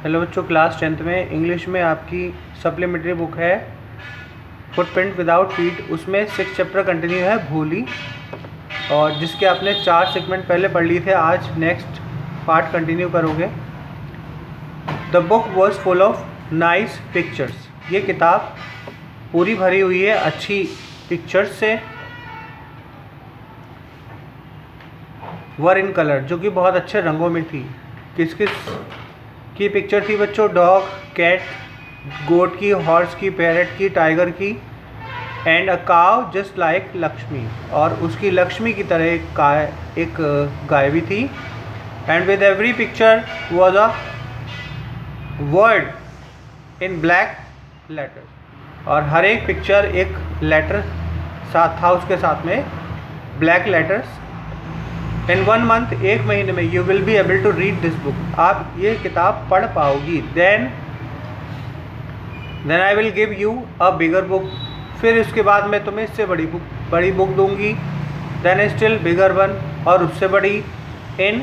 Hello बच्चों, class 10th में English में आपकी सप्लीमेंट्री बुक है फुटप्रिंट विदाउट फीट। उसमें 6 चैप्टर कंटिन्यू है भोली, और जिसके आपने 4 सेगमेंट पहले पढ़ लिए थे। आज नेक्स्ट पार्ट कंटिन्यू करोगे। The book was full of nice pictures. ये किताब पूरी भरी हुई है अच्छी पिक्चर्स से। वर इन कलर, जो कि बहुत अच्छे रंगों में थी। किस किस की पिक्चर थी बच्चों? डॉग, कैट, गोट की, हॉर्स की, पैरट की, टाइगर की, एंड अ काव जस्ट लाइक लक्ष्मी। और उसकी लक्ष्मी की तरह एक गाय भी थी। And with every picture was a word in black letter. और हर एक पिक्चर एक लेटर साथ था उसके साथ में, ब्लैक लेटर्स। इन 1 मंथ, 1 महीने में, you will be able to read this book. आप ये किताब पढ़ पाओगी। Then I will give you a bigger book. फिर इसके बाद मैं तुम्हें इससे बड़ी बुक दूंगी। देन स्टिल बिगर वन, और उससे बड़ी। In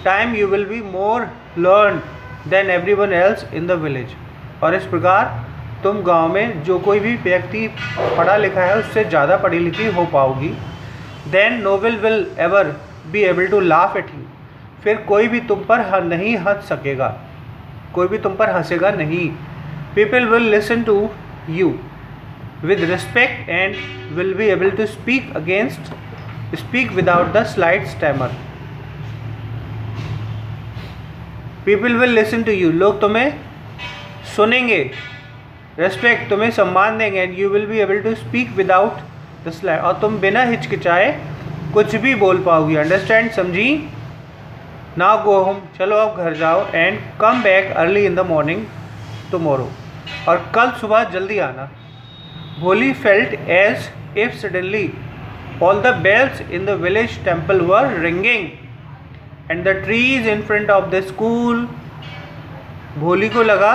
time you will be more learn than everyone else in the village. और इस प्रकार तुम गाँव में जो कोई भी व्यक्ति पढ़ा लिखा है उससे ज़्यादा पढ़ी लिखी हो पाओगी। Then no one will ever be able to laugh at you। फिर कोई भी तुम पर नहीं हंस सकेगा, कोई भी तुम पर हंसेगा नहीं। People will listen to you with respect and will be able to speak without the slight stammer। People will listen to you, लोग तुम्हें सुनेंगे। Respect, तुम्हें सम्मान देंगे। And you will be able to speak without the slide, और तुम बिना हिचकिचाए कुछ भी बोल पाओगी। अंडरस्टैंड, समझी? नाउ गो होम, चलो अब घर जाओ। And come back early in the morning tomorrow, और कल सुबह जल्दी आना। Bholi felt as if suddenly all the bells in the village temple were ringing and the trees in front of the school. Bholi को लगा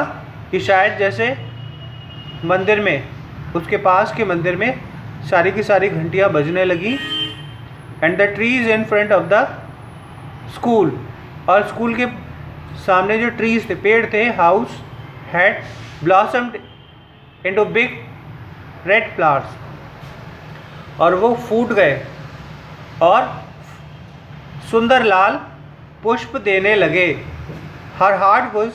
कि शायद जैसे मंदिर में, उसके पास के मंदिर में सारी की सारी घंटियाँ बजने लगी। And the trees in front of the school, और स्कूल के सामने जो ट्रीज थे, पेड़ थे, house had blossomed into big red flowers, और वो फूट गए और सुंदर लाल पुष्प देने लगे। Her heart was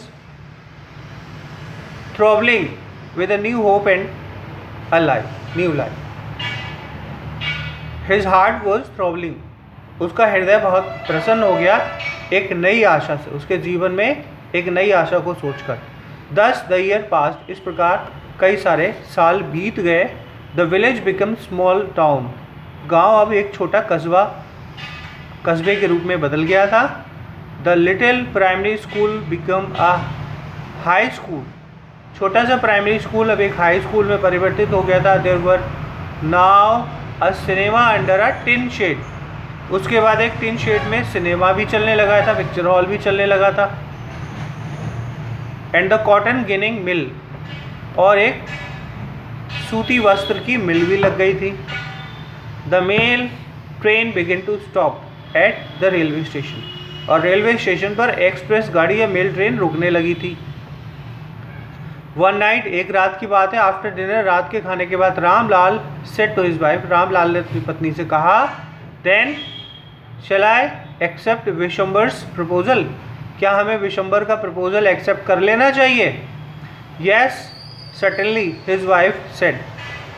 throbbing with a new hope and a life, new life. His heart was throbbing, उसका हृदय बहुत प्रसन्न हो गया एक नई आशा से, उसके जीवन में एक नई आशा को सोचकर। दस द ईयर पास्ट, इस प्रकार कई सारे साल बीत गए। The village become small town, गांव अब एक छोटा कस्बे के रूप में बदल गया था। The little primary school become a high school, छोटा सा प्राइमरी स्कूल अब एक हाई स्कूल में परिवर्तित हो गया था। There were now a cinema under a tin shed, उसके बाद एक टिन शेड में सिनेमा भी चलने लगा था, पिक्चर हॉल भी चलने लगा था। एंड द कॉटन गिनिंग मिल, और एक सूती वस्त्र की मिल भी लग गई थी। The mail train begin to stop at the railway station, और रेलवे स्टेशन पर एक्सप्रेस गाड़ी या मेल ट्रेन रुकने लगी थी। वन नाइट, एक रात की बात है, आफ्टर डिनर, रात के खाने के बाद, Ramlal said to his wife, Ramlal ने अपनी पत्नी से कहा, देन शैल आई एक्सेप्ट विशंबर्स प्रपोजल, क्या हमें विशंबर का प्रपोजल एक्सेप्ट कर लेना चाहिए? Yes certainly his wife said,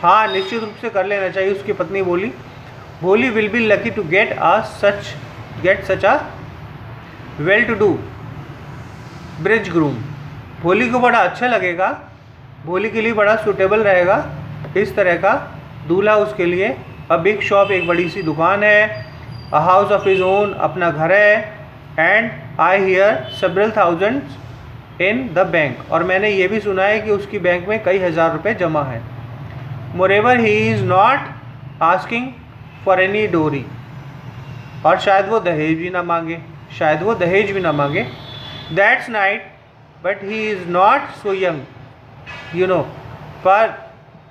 हाँ निश्चित रूप से कर लेना चाहिए, उसकी पत्नी बोली। Bholi will be lucky to get such a well to do bridegroom, Bholi को बड़ा अच्छा लगेगा, भोली के लिए बड़ा सूटेबल रहेगा इस तरह का दूल्हा उसके लिए। अ बिग शॉप, एक बड़ी सी दुकान है। A house of his own, अपना घर है। And I hear several thousands in the bank, और मैंने ये भी सुना है कि उसकी बैंक में कई हज़ार रुपए जमा है। Moreover he is not asking for any डोरी, और शायद वो दहेज भी ना मांगे, that's night but he is not so young you know, पर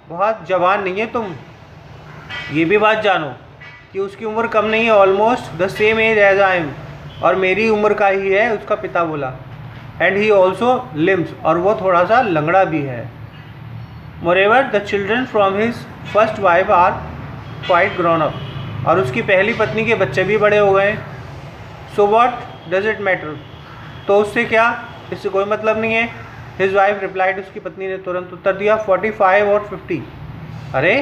बहुत जवान नहीं है तुम, ये भी बात जानो कि उसकी उम्र कम नहीं है, almost the same age as I am, और मेरी उम्र का ही है। उसका पिता बोला, एंड ही ऑल्सो लिम्स, और वो थोड़ा सा लंगड़ा भी है। Moreover the children from his first wife are quite grown up, और उसकी पहली पत्नी के बच्चे भी बड़े हो गए। So what does it matter, तो उससे क्या, इससे कोई मतलब नहीं है। हिज वाइफ रिप्लाइड, उसकी पत्नी ने तुरंत उत्तर दिया, 45 और 50, अरे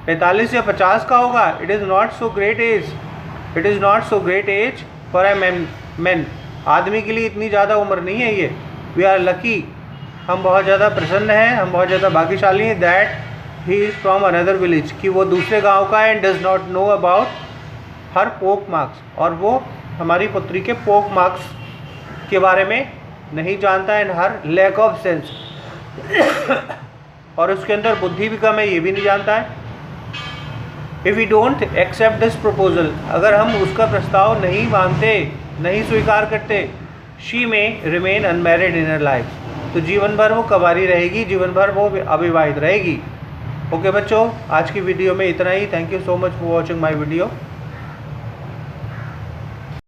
45 या 50 का होगा। It is not so great age, it is not so great age for a man, आदमी के लिए इतनी ज़्यादा उम्र नहीं है ये। वी आर लकी, हम बहुत ज़्यादा प्रसन्न हैं, हम बहुत ज़्यादा भाग्यशाली हैं। That he is from another village, कि वो दूसरे गांव का है। And does not know about her पोक मार्क्स, और वो हमारी पुत्री के पोक मार्क्स के बारे में नहीं जानता है। And her lack of sense, और उसके अंदर बुद्धि भी कम है, ये भी नहीं जानता है। If we don't accept this proposal, अगर हम उसका प्रस्ताव नहीं मानते, नहीं स्वीकार करते, शी में रिमेन अनमैरिड इन हर लाइफ, तो जीवन भर वो कवारी रहेगी, जीवन भर वो अविवाहित रहेगी। ओके बच्चों, आज की वीडियो में इतना ही। Thank you so much for watching my video.